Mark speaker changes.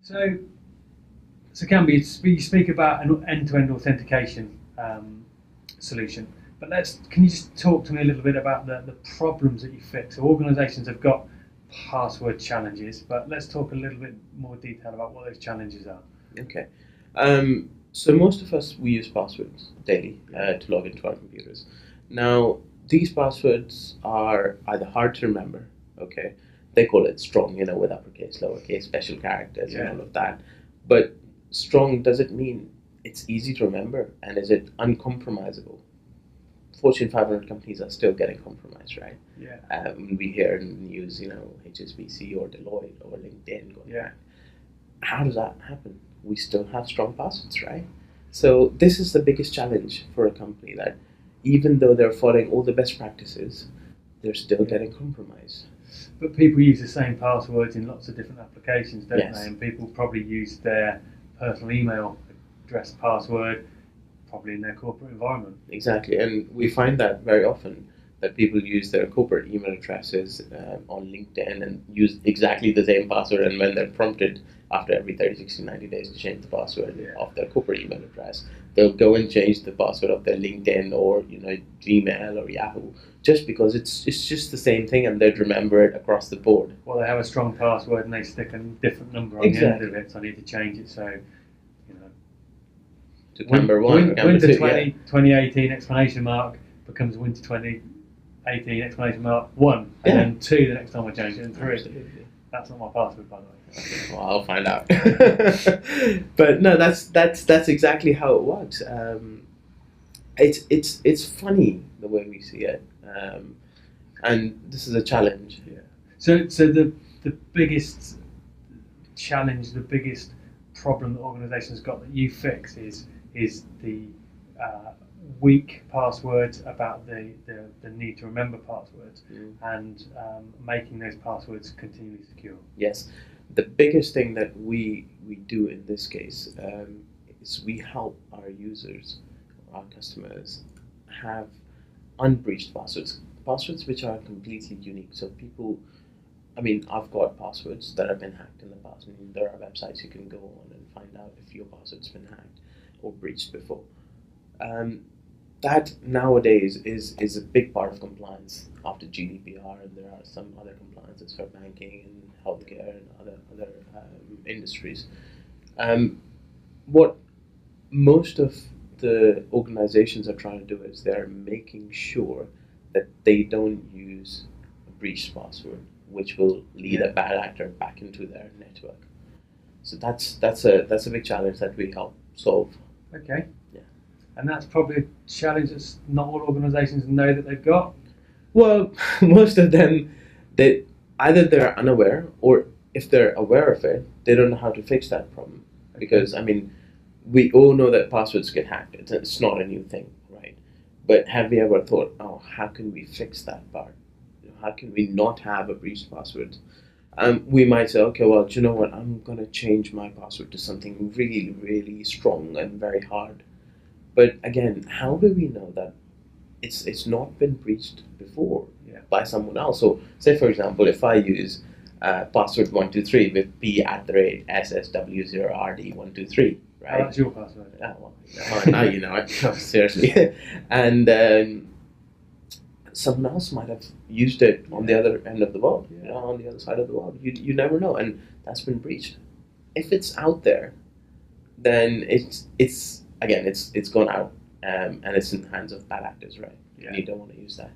Speaker 1: So, so Kamber, you speak about an end-to-end authentication solution, but can you just talk to me a little bit about the problems that you fix? So organisations have got password challenges, but let's talk a little bit more detail about what those challenges are.
Speaker 2: Okay. So most of us, we use passwords daily to log into our computers. Now, these passwords are either hard to remember, okay? They call it strong, with uppercase, lowercase, special characters, and all of that. But strong, does it mean it's easy to remember, and is it uncompromisable? Fortune 500 companies are still getting compromised, right?
Speaker 1: Yeah.
Speaker 2: We hear in the news, HSBC or Deloitte or LinkedIn going hacked. How does that happen? We still have strong passwords, right? So this is the biggest challenge for a company, that even though they're following all the best practices, they're still getting compromised.
Speaker 1: But people use the same passwords in lots of different applications, don't
Speaker 2: Yes.
Speaker 1: they? And people probably use their personal email address password probably in their corporate environment.
Speaker 2: Exactly, and we find that very often, that people use their corporate email addresses on LinkedIn and use exactly the same password, and when they're prompted after every 30, 60, 90 days to change the password of their corporate email address, they'll go and change the password of their LinkedIn or Gmail or Yahoo, just because it's just the same thing and they'd remember it across the board.
Speaker 1: Well, they have a strong password and they stick a different number on the end of it, so I need to change it. So,
Speaker 2: to Kamber 1,
Speaker 1: Winter 2018 exclamation mark becomes Winter 2018 exclamation mark 1, and then 2 the next time I change it, and 3.
Speaker 2: Absolutely.
Speaker 1: That's not my password, by the way.
Speaker 2: Well, I'll find out. But no, that's exactly how it works. It's funny the way we see it, and this is a challenge.
Speaker 1: Yeah. So the biggest challenge, the biggest problem that organisations got that you fix is the weak passwords, about the need to remember passwords, and making those passwords continually secure.
Speaker 2: Yes, the biggest thing that we do in this case is we help our users, our customers, have unbreached passwords which are completely unique. So people, I've got passwords that have been hacked in the past. There are websites you can go on and find out if your password's been hacked or breached before. That nowadays is a big part of compliance after GDPR, and there are some other compliances for banking and healthcare and other industries. What most of the organizations are trying to do is they're making sure that they don't use a breached password, which will lead a bad actor back into their network. So that's a big challenge that we help solve.
Speaker 1: Okay.
Speaker 2: Yeah.
Speaker 1: And that's probably a challenge that not all organisations know that they've got.
Speaker 2: Well, most of them, either they're unaware, or if they're aware of it, they don't know how to fix that problem. Because we all know that passwords get hacked. It's not a new thing, right? But have we ever thought, how can we fix that part? How can we not have a breached password? We might say, okay, well, do you know what? I'm going to change my password to something really, really strong and very hard. But again, how do we know that it's not been breached before by someone else? So, say for example, if I use password 123 with p@ssw0rd123, right?
Speaker 1: That's your password.
Speaker 2: Now you know it. No, seriously. And someone else might have used it on the other end of the world, on the other side of the world. You never know, and that's been breached. If it's out there, then it's gone out, and it's in the hands of bad actors, right?
Speaker 1: Yeah.
Speaker 2: And you don't want to use that.